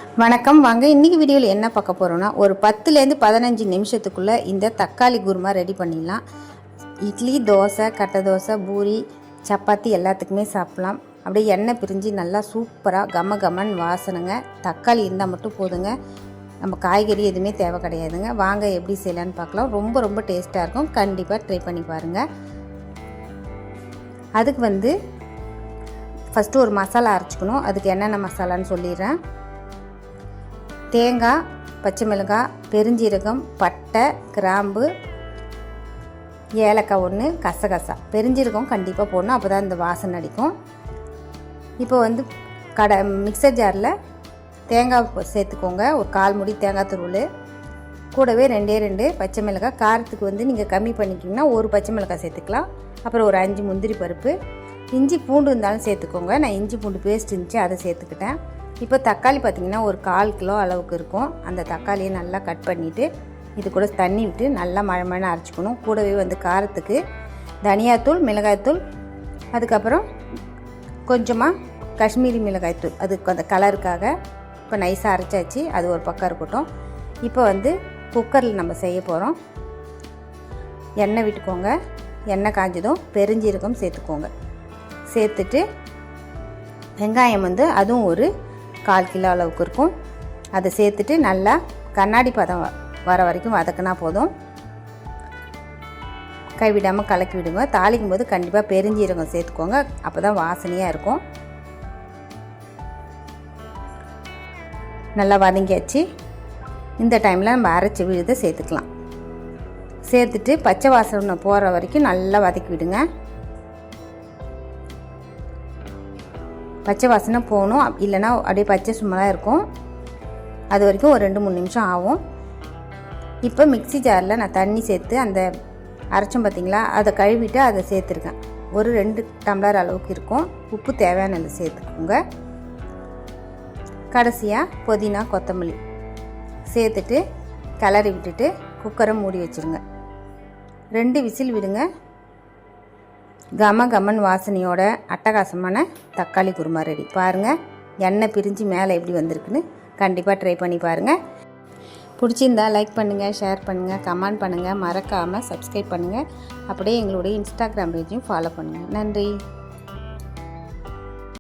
வணக்கம். வாங்க இன்றைக்கி வீடியோவில் என்ன பார்க்க போகிறோன்னா, ஒரு 10லேருந்து 15 நிமிஷத்துக்குள்ளே இந்த தக்காளி குருமா ரெடி பண்ணிடலாம். இட்லி, தோசை, கட்டை தோசை, பூரி, சப்பாத்தி எல்லாத்துக்குமே சாப்பிட்லாம். அப்படியே எண்ணெய் பிரிஞ்சு நல்லா சூப்பராக கம கமன் வாசனைங்க. தக்காளி இருந்தால் மட்டும் போதுங்க, நம்ம காய்கறி எதுவுமே தேவை கிடையாதுங்க. வாங்க எப்படி செய்யலான்னு பார்க்கலாம். ரொம்ப ரொம்ப டேஸ்ட்டாக இருக்கும். கண்டிப்பாக ட்ரை பண்ணி பாருங்கள். அதுக்கு ஃபஸ்ட்டு ஒரு மசாலா அரைச்சிக்கணும். அதுக்கு என்னென்ன மசாலான்னு சொல்லிடுறேன். தேங்காய், பச்சை மிளகாய், பெருஞ்சீரகம், பட்டை, கிராம்பு, ஏலக்காய் ஒன்று, கசகசா. பெருஞ்சீரகம் கண்டிப்பாக போடணும், அப்போ தான் இந்த வாசனை அடிக்கும். இப்போ மிக்சர் ஜாரில் தேங்காய் சேர்த்துக்கோங்க. ஒரு 1/4 மூடி தேங்காய் துருவல், கூடவே 2 பச்சை மிளகாய். காரத்துக்கு நீங்கள் கம்மி பண்ணிக்கிங்கன்னா ஒரு பச்சை மிளகாய் சேர்த்துக்கலாம். அப்புறம் ஒரு 5 முந்திரி பருப்பு. இஞ்சி பூண்டு இருந்தாலும் சேர்த்துக்கோங்க. நான் இஞ்சி பூண்டு பேஸ்ட் இருந்துச்சு, அதை சேர்த்துக்கிட்டேன். இப்போ தக்காளி பார்த்திங்கன்னா ஒரு 1/4 கிலோ அளவுக்கு இருக்கும். அந்த தக்காளியை நல்லா கட் பண்ணிவிட்டு இது கூட தண்ணி விட்டு நல்லா மழை அரைச்சிக்கணும். கூடவே காரத்துக்கு தனியாத்தூள், மிளகாய்த்தூள், அதுக்கப்புறம் கொஞ்சமாக காஷ்மீரி மிளகாய்த்தூள், அதுக்கு அந்த கலருக்காக. இப்போ நைஸாக அரைச்சாச்சு, அது ஒரு பக்கம் இருக்கட்டும். இப்போ குக்கரில் நம்ம செய்ய போகிறோம். எண்ணெய் விட்டுக்கோங்க. எண்ணெய் காஞ்சதும் பெருஞ்சீரகம் சேர்த்துக்கோங்க. சேர்த்துட்டு வெங்காயம் அதுவும் ஒரு 1/4 கிலோ அளவுக்கு இருக்கும். அதை சேர்த்துட்டு நல்லா கண்ணாடி பதம் வர வரைக்கும் வதக்கினா போதும். கைவிடாமல் கலக்கி விடுங்க. தாளிக்கும் போது கண்டிப்பாக பெருஞ்சீரகம் சேர்த்துக்கோங்க, அப்போ தான் வாசனையாக இருக்கும். நல்லா வதங்கியாச்சு. இந்த டைமில் நம்ம அரைச்சி விழுதை சேர்த்துக்கலாம். சேர்த்துட்டு பச்சை வாசனை போகிற வரைக்கும் நல்லா வதக்கி விடுங்க. பச்சை வாசனை போகணும், இல்லைனா அப்படியே பச்சை சும்மாதான் இருக்கும். அது வரைக்கும் ஒரு 2-3 நிமிஷம் ஆகும். இப்போ மிக்ஸி ஜாரில் நான் தண்ணி சேர்த்து அந்த அரைச்சோம் பார்த்திங்களா, அதை கழுவிட்டு அதை சேர்த்துருக்கேன். ஒரு 2 டம்ளர் அளவுக்கு இருக்கும். உப்பு தேவையானது சேர்த்துக்கோங்க. கடைசியாக புதினா, கொத்தமல்லி சேர்த்துட்டு கிளறி விட்டுட்டு குக்கரை மூடி வச்சுருங்க. 2 விசில் விடுங்க. கமன் வாசனையோட அட்டகாசமான தக்காளி குருமா ரெடி. பாருங்கள், எண்ணெய் பிரிஞ்சு மேலே எப்படி வந்திருக்குன்னு. கண்டிப்பாக ட்ரை பண்ணி பாருங்கள். பிடிச்சிருந்தா லைக் பண்ணுங்கள், ஷேர் பண்ணுங்கள், கமெண்ட் பண்ணுங்கள். மறக்காமல் சப்ஸ்கிரைப் பண்ணுங்கள். அப்படியே எங்களுடைய இன்ஸ்டாகிராம் பேஜையும் ஃபாலோ பண்ணுங்கள். நன்றி.